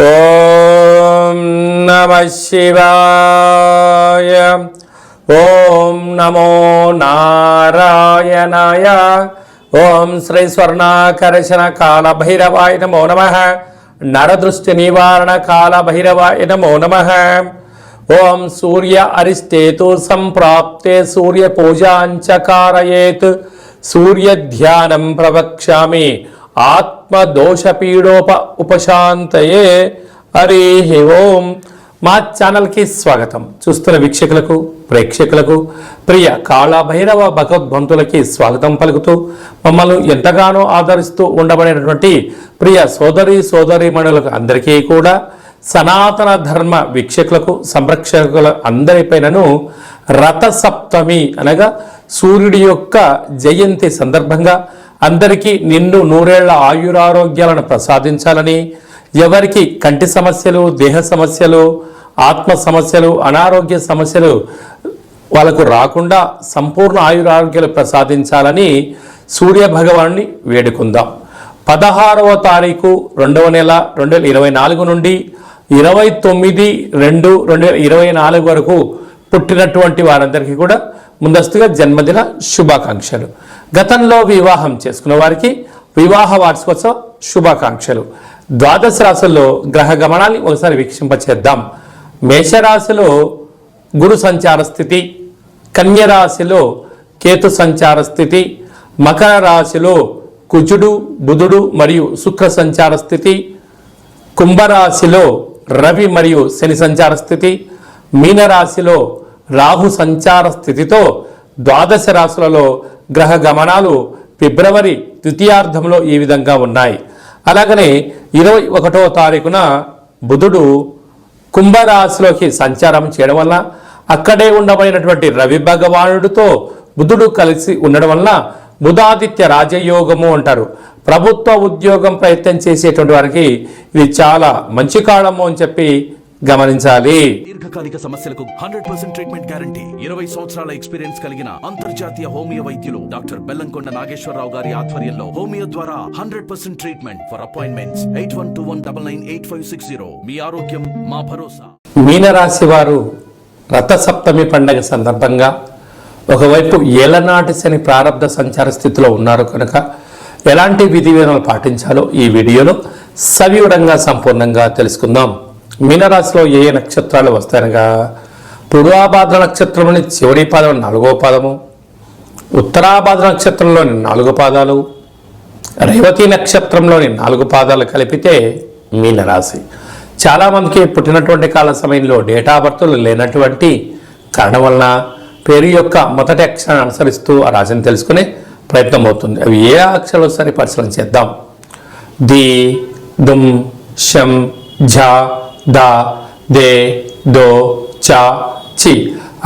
ఓం నమః శివాయ. ఓం నమో నారాయణాయ. ఓం శ్రీ స్వర్ణాకర్షణ కాల భైరవాయ నమో నమః. నరదృష్టి నివారణ కాల భైరవాయ నమో నమః. ఓం సూర్య అరిష్టేతు సంప్రాప్తే సూర్య పూజాంచ కారయేత్. సూర్య ధ్యానం ప్రవక్ష్యామి ఆత్మదోషపీడోప ఉపశాంతయే. హరి ఓం. మా ఛానల్కి స్వాగతం. చూస్తున్న వీక్షకులకు ప్రేక్షకులకు ప్రియ కాళభైరవ భగవద్బంతులకి స్వాగతం పలుకుతూ మమ్మల్ని ఎంతగానో ఆదరిస్తూ ఉండబడినటువంటి ప్రియ సోదరీమణులకు అందరికీ కూడా సనాతన ధర్మ వీక్షకులకు సంరక్షకుల అందరిపైనను రథసప్తమి అనగా సూర్యుడి యొక్క జయంతి సందర్భంగా అందరికీ నిండు నూరేళ్ల ఆయురారోగ్యాలను ప్రసాదించాలని, ఎవరికి కంటి సమస్యలు, దేహ సమస్యలు, ఆత్మ సమస్యలు, అనారోగ్య సమస్యలు వాళ్ళకు రాకుండా సంపూర్ణ ఆయురారోగ్యాలు ప్రసాదించాలని సూర్య భగవాన్ని వేడుకుందాం. 16వ తారీఖు 2వ నెల 2024 నుండి 29/2/2024 వరకు పుట్టినటువంటి వారందరికీ కూడా ముందస్తుగా జన్మదిన శుభాకాంక్షలు. గతంలో వివాహం చేసుకున్న వారికి వివాహ వార్షికోత్సవ శుభాకాంక్షలు. ద్వాదశ రాశుల్లో గ్రహ గమనాన్ని ఒకసారి వీక్షింపచేద్దాం. మేషరాశిలో గురు సంచార స్థితి, కన్యరాశిలో కేతు సంచార స్థితి, మకర రాశిలో కుజుడు, బుధుడు మరియు శుక్ర సంచార స్థితి, కుంభరాశిలో రవి మరియు శని సంచార స్థితి, మీనరాశిలో రాహు సంచార స్థితితో ద్వాదశ రాశులలో గ్రహ గమనాలు ఫిబ్రవరి ద్వితీయార్థంలో ఈ విధంగా ఉన్నాయి. అలాగనే 21వ తారీఖున బుధుడు కుంభరాశిలోకి సంచారం చేయడం వల్ల అక్కడే ఉండబడినటువంటి రవి భగవానుడితో బుధుడు కలిసి ఉండడం వల్ల బుధాదిత్య రాజయోగము అంటారు. ప్రభుత్వ ఉద్యోగం ప్రయత్నం చేసేటువంటి వారికి ఇది చాలా మంచి కాలము అని చెప్పి గమనించాలి. దీర్ఘకాలిక సమస్యలకు 100% ట్రీట్మెంట్ గ్యారంటీ. 20 సంవత్సరాల ఎక్స్పీరియన్స్ కలిగిన అంతర్జాతీయ హోమియో వైద్యులు డాక్టర్ బెల్లంకొండ నాగేశ్వరరావు గారి ఆధ్వర్యంలో హోమియో ద్వారా 100% ట్రీట్మెంట్. For appointments 8121998560. మీ ఆరోగ్యం మా భరోసా. మీనరాశి వారు రథసప్తమి పండగ సందర్భంగా ఒకవైపు ఏలనాటి శని ప్రారంభ సంచార స్థితిలో ఉన్నారు కనుక ఎలాంటి విధి విధానాలు పాటించాలో ఈ వీడియోలో సవివరంగా సంపూర్ణంగా తెలుసుకుందాం. మీనరాశిలో ఏ నక్షత్రాలు వస్తాయనగా పూర్వాభాద్ర నక్షత్రంలోని చివరి పాదం 4వ పాదము, ఉత్తరాభాద్ర నక్షత్రంలోని 4 పాదాలు, రేవతి నక్షత్రంలోని 4 పాదాలు కలిపితే మీనరాశి. చాలామందికి పుట్టినటువంటి కాల సమయంలో డేటా బర్త్లు లేనటువంటి కారణం వలన పేరు యొక్క మొదటి అక్షరాన్ని అనుసరిస్తూ ఆ రాశిని తెలుసుకునే ప్రయత్నం అవుతుంది. అవి ఏ అక్షరాలు సరి పరిశీలన చేద్దాం. ది, దుమ్, షం, ఝ, ద, దే, దో, చ, చి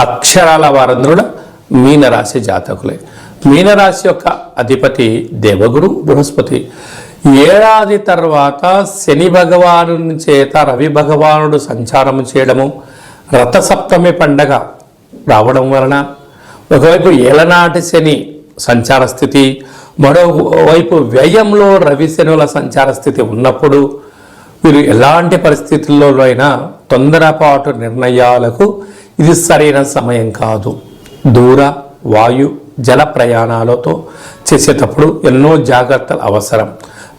అక్షరాల వారందరూ కూడా మీనరాశి జాతకులే. మీనరాశి యొక్క అధిపతి దేవగురు బృహస్పతి. ఏడాది తర్వాత శని భగవాను చేత రవి భగవానుడు సంచారం చేయడము, రథసప్తమి పండగ రావడం వలన ఒకవైపు ఏలనాటి శని సంచార స్థితి, మరోవైపు వ్యయంలో రవి శనుల సంచార స్థితి ఉన్నప్పుడు వీరు ఎలాంటి పరిస్థితుల్లో అయినా తొందరపాటు నిర్ణయాలకు ఇది సరైన సమయం కాదు. దూర వాయు జల ప్రయాణాలతో చేసేటప్పుడు ఎన్నో జాగ్రత్తలు అవసరం.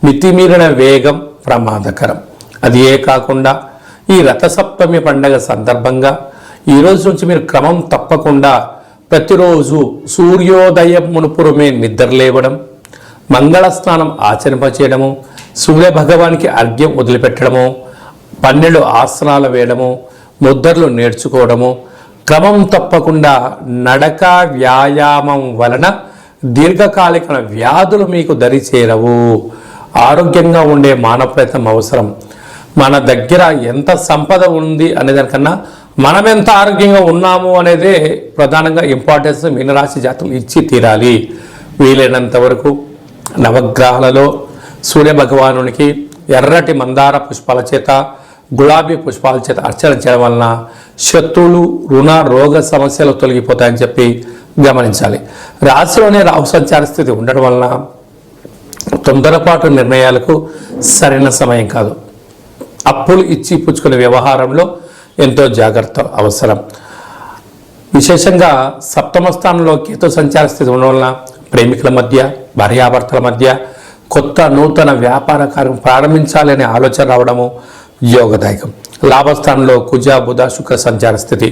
మితిమీరిన వేగం ప్రమాదకరం. అది ఏ కాకుండా ఈ రథసప్తమి పండగ సందర్భంగా ఈరోజు నుంచి మీరు క్రమం తప్పకుండా ప్రతిరోజు సూర్యోదయం మునుపురమే నిద్రలేవడం, మంగళ స్నానం ఆచరింపచేయడము, సూర్య భగవానికి అర్ఘ్యం వదిలిపెట్టడము, 12 ఆసనాలు వేయడము, ముద్రలు నేర్చుకోవడము, క్రమం తప్పకుండా నడక వ్యాయామం వలన దీర్ఘకాలిక వ్యాధులు మీకు దరిచేరవు. ఆరోగ్యంగా ఉండే మానవ ప్రయత్నం అవసరం. మన దగ్గర ఎంత సంపద ఉంది అనే దానికన్నా మనం ఎంత ఆరోగ్యంగా ఉన్నాము అనేదే ప్రధానంగా ఇంపార్టెన్స్ మీనరాశి జాతకులు ఇచ్చి తీరాలి. వీలైనంత వరకు నవగ్రహాలలో సూర్య భగవానునికి ఎర్రటి మందార పుష్పాల చేత, గులాబీ పుష్పాల చేత అర్చన చేయడం వలన శత్రువులు, రుణ, రోగ సమస్యలు తొలగిపోతాయని చెప్పి గమనించాలి. రాశిలోనే రాహు సంచార స్థితి ఉండడం వలన తొందరపాటు నిర్ణయాలకు సరైన సమయం కాదు. అప్పులు ఇచ్చి పుచ్చుకునే వ్యవహారంలో ఎంతో జాగ్రత్త అవసరం. విశేషంగా సప్తమ స్థానంలో కేతు సంచార స్థితి ఉండడం వలన ప్రేమికుల మధ్య, భార్యాభర్తల మధ్య కొత్త నూతన వ్యాపార కార్యం ప్రారంభించాలి అనే ఆలోచన రావడము యోగదాయకం. లాభస్థానంలో కుజ బుధ శుక్ర సంచార స్థితి,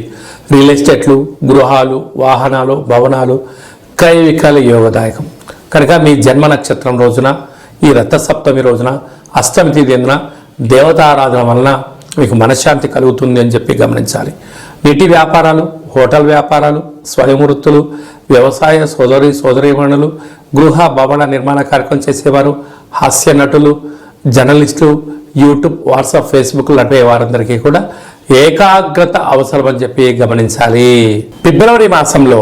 రియల్ ఎస్టేట్లు, గృహాలు, వాహనాలు, భవనాలు, క్రయ విక్రయాలు యోగదాయకం. కనుక మీ జన్మ నక్షత్రం రోజున, ఈ రథసప్తమి రోజున, అష్టమి తేదీన దేవతారాధన వలన మీకు మనశ్శాంతి కలుగుతుంది అని చెప్పి గమనించాలి. నీటి వ్యాపారాలు, హోటల్ వ్యాపారాలు, స్వయం వృత్తులు, వ్యవసాయ సోదరీమణులు, గృహ భవన నిర్మాణ కార్యక్రమం చేసేవారు, హాస్య నటులు, జర్నలిస్టులు, యూట్యూబ్, వాట్సాప్, ఫేస్బుక్ నడిపే వారందరికీ కూడా ఏకాగ్రత అవసరం అని చెప్పి గమనించాలి. ఫిబ్రవరి మాసంలో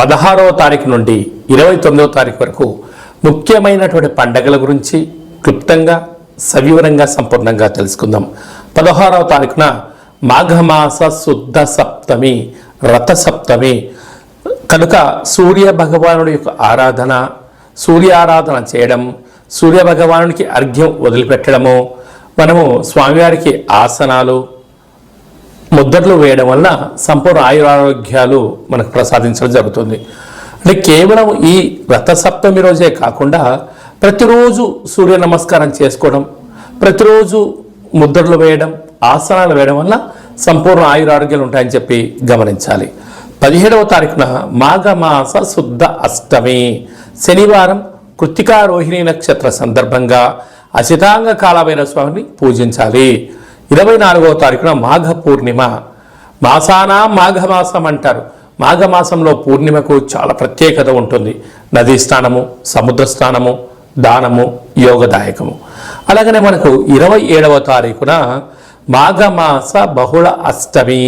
16వ తారీఖు నుండి 29వ తారీఖు వరకు ముఖ్యమైనటువంటి పండగల గురించి క్లుప్తంగా, సవివరంగా, సంపూర్ణంగా తెలుసుకుందాం. 16వ తారీఖున మాఘమాస శుద్ధ సప్తమి, రథసప్తమి కనుక సూర్య భగవానుడి యొక్క ఆరాధన, సూర్య ఆరాధన చేయడం, సూర్య భగవానుడికి అర్ఘ్యం వదిలిపెట్టడము, మనము స్వామివారికి ఆసనాలు, ముద్రలు వేయడం వలన సంపూర్ణ ఆయురారోగ్యాలు మనకు ప్రసాదించడం జరుగుతుంది. అంటే కేవలం ఈ రథసప్తమి రోజే కాకుండా ప్రతిరోజు సూర్య నమస్కారం చేసుకోవడం, ప్రతిరోజు ముద్రలు వేయడం, ఆసనాలు వేయడం వల్ల సంపూర్ణ ఆయురారోగ్యాలు ఉంటాయని చెప్పి గమనించాలి. 17వ తారీఖున మాఘమాస శుద్ధ అష్టమి శనివారం, కృత్తికా రోహిణి నక్షత్ర సందర్భంగా అసితాంగ కాలభైరవ స్వామిని పూజించాలి. 24వ తారీఖున మాఘ పూర్ణిమ, మాసానా మాఘమాసం అంటారు. మాఘమాసంలో పూర్ణిమకు చాలా ప్రత్యేకత ఉంటుంది. నదీ స్నానము, సముద్ర స్నానము, దానము యోగదాయకము. అలాగనే మనకు 27వ తారీఖున మాఘమాస బహుళ అష్టమి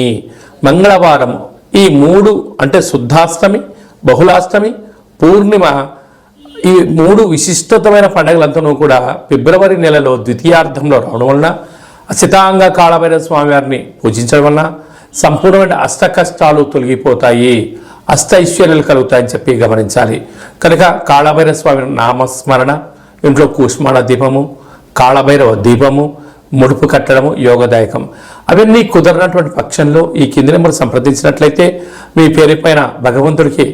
మంగళవారము. ఈ 3 అంటే శుద్ధాష్టమి, బహుళాష్టమి, పూర్ణిమ, ఈ 3 విశిష్టమైన పండుగలంతా కూడా ఫిబ్రవరి నెలలో ద్వితీయార్థంలో రావడం వలన అసితాంగ కాళభైరవ స్వామి వారిని పూజించడం వలన సంపూర్ణమైన అష్ట కష్టాలు తొలగిపోతాయి, అష్ట ఐశ్వర్యాలు కలుగుతాయని చెప్పి గమనించాలి. కనుక కాళభైరవ స్వామి నామస్మరణ, ఇంట్లో కూష్మాణ దీపము, కాళభైరవ దీపము, ముడుపు కట్టడము యోగదాయకం. అవన్నీ కుదరనటువంటి పక్షంలో ఈ కింది నెంబర్ సంప్రదించినట్లయితే మీ పేరు పైన భగవంతుడికి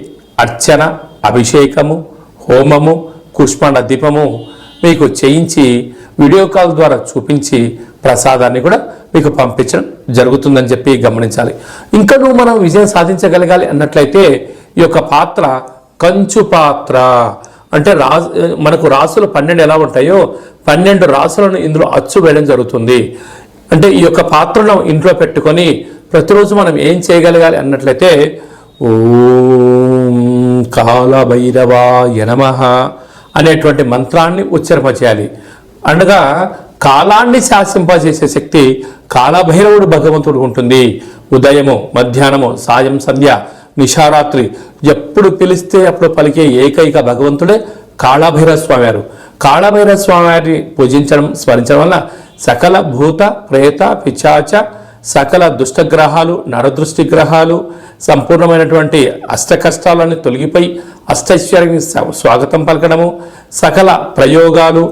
అర్చన, అభిషేకము, హోమము, కూష్మాండ దీపము మీకు చేయించి వీడియో కాల్ ద్వారా చూపించి ప్రసాదాన్ని కూడా మీకు పంపించడం జరుగుతుందని చెప్పి గమనించాలి. ఇంకా మనం విజయం సాధించగలగాలి అన్నట్లయితే ఈ యొక్క పాత్ర కంచు పాత్ర అంటే మనకు రాసులు 12 ఎలా ఉంటాయో 12 రాసులను ఇందులో అచ్చు వేయడం జరుగుతుంది. అంటే ఈ యొక్క పాత్రను ఇంట్లో పెట్టుకొని ప్రతిరోజు మనం ఏం చేయగలగాలి అన్నట్లయితే ఓం కాలభైరవాయ నమః అనేటువంటి మంత్రాన్ని ఉచ్చరింపచేయాలి. అనగా కాలాన్ని శాసింపజేసే శక్తి కాలభైరవుడు భగవంతుడు ఉంటుంది. ఉదయము, మధ్యాహ్నము, సాయం, సంధ్య, నిశారాత్రి ఎప్పుడు పిలిస్తే అప్పుడు పలికే ఏకైక భగవంతుడే కాళభైరవ స్వామి వారు. కాళభైరవ స్వామి వారిని పూజించడం, స్మరించడం వల్ల సకల భూత, ప్రేత, పిశాచ, సకల దుష్టగ్రహాలు, నరదృష్టి గ్రహాలు, సంపూర్ణమైనటువంటి అష్ట కష్టాలన్నీ తొలగిపోయి అష్టైశ్వర్యానికి స్వాగతం పలకడము, సకల ప్రయోగాలు,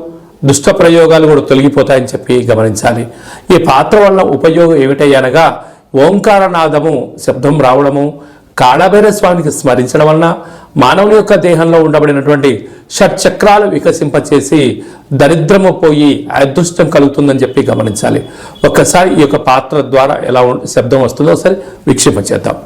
దుష్ట ప్రయోగాలు కూడా తొలగిపోతాయని చెప్పి గమనించాలి. ఈ పాత్ర వల్ల ఉపయోగం ఏమిటయ్యనగా ఓంకారనాదము శబ్దం రావడము, కాళభైరవ స్వామికి స్మరించడం వలన మానవుని యొక్క దేహంలో ఉండబడినటువంటి షట్చక్రాలు వికసింపచేసి దరిద్రము పోయి అదృష్టం కలుగుతుందని చెప్పి గమనించాలి. ఒక్కసారి ఈ యొక్క పాత్ర ద్వారా ఎలా శబ్దం వస్తుందో ఒకసారి వీక్షింపచేద్దాం.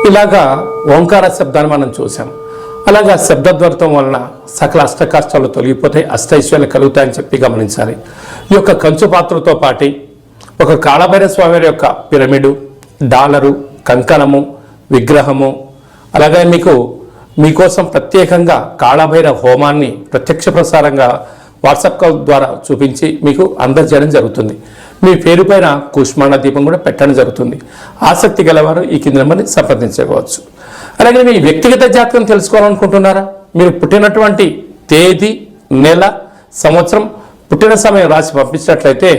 ఇలాగా ఓంకార శబ్దాన్ని మనం చూసాం. అలాగా శబ్దద్వర్థం వలన సకల అష్ట కష్టాలు తొలగిపోతాయి, అష్టైశ్వర్యాలు కలుగుతాయని చెప్పి గమనించాలి. ఈ యొక్క కంచు పాత్రతో పాటు ఒక కాళభైరవ స్వామి యొక్క పిరమిడు, డాలరు, కంకణము, విగ్రహము, అలాగే మీకోసం ప్రత్యేకంగా కాళభైరవ హోమాన్ని ప్రత్యక్ష ప్రసారంగా వాట్సాప్ కాల్ ద్వారా చూపించి మీకు అందజేయడం జరుగుతుంది. మీ పేరు పైన కూష్మాండ దీపం కూడా పెట్టడం జరుగుతుంది. ఆసక్తి గలవారు ఈ కింద నెంబర్ని సంప్రదించవచ్చు. అలాగే మీ వ్యక్తిగత జాతకం తెలుసుకోవాలనుకుంటున్నారా? మీరు పుట్టినటువంటి తేదీ, నెల, సంవత్సరం, పుట్టిన సమయం రాసి పంపించినట్లయితే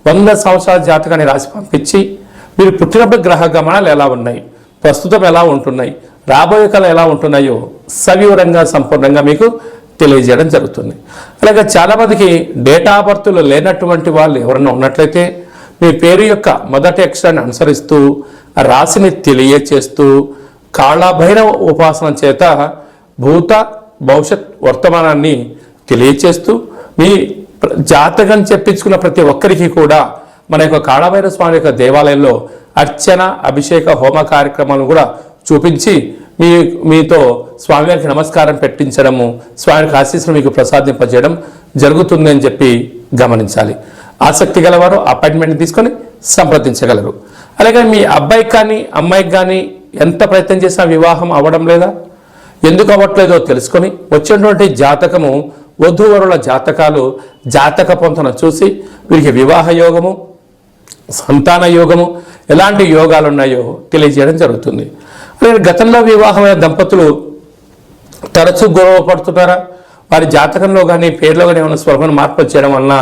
100 సంవత్సరాల జాతకాన్ని రాసి పంపించి మీరు పుట్టినప్పుడు గ్రహ గమనాలు ఎలా ఉన్నాయి, ప్రస్తుతం ఎలా ఉంటున్నాయి, రాబోయే కాలం ఎలా ఉంటున్నాయో సవివరంగా సంపూర్ణంగా మీకు తెలియజేయడం జరుగుతుంది. అలాగే చాలామందికి డేటా ఆఫ్ బర్త్లు లేనటువంటి వాళ్ళు ఎవరైనా ఉన్నట్లయితే మీ పేరు యొక్క మొదటి అక్షరాన్ని అనుసరిస్తూ ఆ రాశిని తెలియచేస్తూ కాళభైరవ ఉపాసన చేత భూత భవిష్యత్ వర్తమానాన్ని తెలియచేస్తూ మీ జాతకం చెప్పించుకున్న ప్రతి ఒక్కరికి కూడా మన యొక్క కాళభైరవ స్వామి యొక్క దేవాలయంలో అర్చన అభిషేక హోమ కార్యక్రమాలను కూడా చూపించి మీతో స్వామివారికి నమస్కారం పెట్టించడము, స్వామివారికి ఆశీస్సులు మీకు ప్రసాదింపజేయడం జరుగుతుంది అని చెప్పి గమనించాలి. ఆసక్తి గలవారు అపాయింట్మెంట్ తీసుకొని సంప్రదించగలరు. అలాగే మీ అబ్బాయికి కానీ అమ్మాయికి కానీ ఎంత ప్రయత్నం చేసినా వివాహం అవ్వడం లేదా, ఎందుకు అవ్వట్లేదో తెలుసుకొని వచ్చినటువంటి జాతకము వధూవరుల జాతకాలు జాతక పొంతన చూసి వీరికి వివాహ యోగము సంతాన యోగము ఎలాంటి యోగాలు ఉన్నాయో తెలియజేయడం జరుగుతుంది. అలాగే గతంలో వివాహమైన దంపతులు తరచూ గొడవ పడుతున్నారా, వారి జాతకంలో కానీ పేర్లో కానీ ఏమైనా స్వల్పమైన మార్పులు చేయడం వలన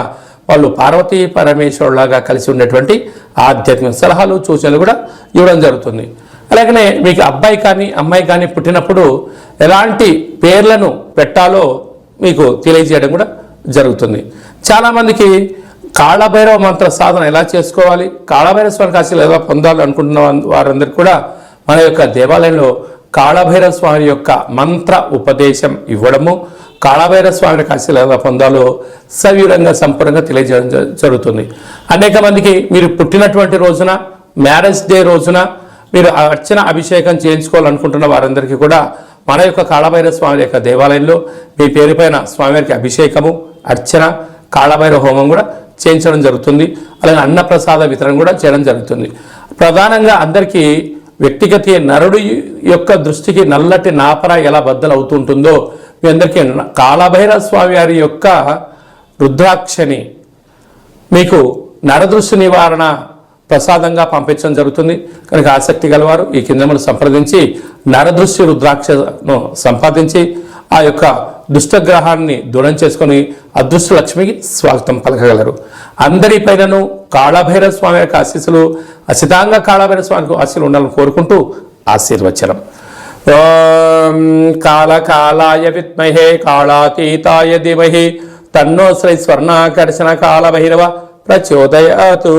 వాళ్ళు పార్వతీ పరమేశ్వరులాగా కలిసి ఉండేటువంటి ఆధ్యాత్మిక సలహాలు సూచనలు కూడా ఇవ్వడం జరుగుతుంది. అలాగనే మీకు అబ్బాయి కానీ అమ్మాయి కానీ పుట్టినప్పుడు ఎలాంటి పేర్లను పెట్టాలో మీకు తెలియజేయడం కూడా జరుగుతుంది. చాలామందికి కాళభైరవ మంత్ర సాధన ఎలా చేసుకోవాలి, కాళభైరవ స్వామి ఆశీస్సులు ఎలా పొందాలి అనుకుంటున్న వారందరికీ కూడా మన యొక్క దేవాలయంలో కాళభైరవ స్వామి యొక్క మంత్ర ఉపదేశం ఇవ్వడము, కాళభైరవ స్వామి ఆశీస్సులు ఎలా పొందాలో సవివరంగా సంపూర్ణంగా తెలియజేయడం జరుగుతుంది. అనేక మందికి మీరు పుట్టినటువంటి రోజున మ్యారేజ్ డే రోజున మీరు అర్చన అభిషేకం చేయించుకోవాలనుకుంటున్న వారందరికీ కూడా మన యొక్క కాళభైరవ స్వామి యొక్క దేవాలయంలో మీ పేరు పైన స్వామివారికి అభిషేకము అర్చన కాళభైరవ హోమం కూడా చేయించడం జరుగుతుంది. అలాగే అన్నప్రసాద వితరణ కూడా చేయడం జరుగుతుంది. ప్రధానంగా అందరికీ వ్యక్తిగత నరుడు యొక్క దృష్టికి నల్లటి నాపర ఎలా బద్దలవుతుంటుందో మీ అందరికీ కాళభైరవ స్వామి వారి యొక్క రుద్రాక్షని మీకు నరదృష్టి నివారణ ప్రసాదంగా పంపించడం జరుగుతుంది. కనుక ఆసక్తి గలవారు ఈ కిందములు సంప్రదించి నరదృష్టి రుద్రాక్షను సంపాదించి ఆ యొక్క దుష్టగ్రహాన్ని దూరం చేసుకొని అదృష్ట లక్ష్మికి స్వాగతం పలకగలరు. అందరిపైనను కాళభైరవ స్వామి యొక్క ఆశీస్సులు అసితంగా కాళభైరవ స్వామికి ఆశీస్సులు ఉండాలని కోరుకుంటూ ఆశీర్వచనం. ఓం కాళకాలాయ విద్మహే కాళాతీతాయ ధీమహి తన్నో శ్రీ స్వర్ణాకర్షణ కాళభైరవ ప్రచోదయాతు.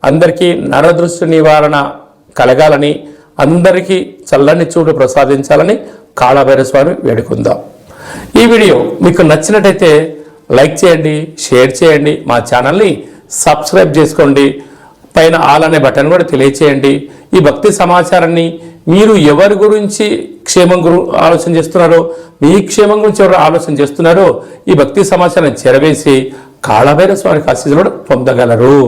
అందరికీ నరదృష్టి నివారణ కలగాలని, అందరికీ చల్లని చూడు ప్రసాదించాలని కాళభైరవ స్వామి వేడుకుందాం. ఈ వీడియో మీకు నచ్చినట్టయితే లైక్ చేయండి, షేర్ చేయండి, మా ఛానల్ని సబ్స్క్రైబ్ చేసుకోండి, పైన ఆల్ అనే బటన్ కూడా తెలియచేయండి. ఈ భక్తి సమాచారాన్ని మీరు ఎవరి గురించి క్షేమం ఆలోచన చేస్తున్నారో, మీ క్షేమం గురించి ఎవరు ఆలోచన చేస్తున్నారో ఈ భక్తి సమాచారాన్ని చేరవేసి కాళభైరవ స్వామి ఆశీస్సులు పొందగలరు.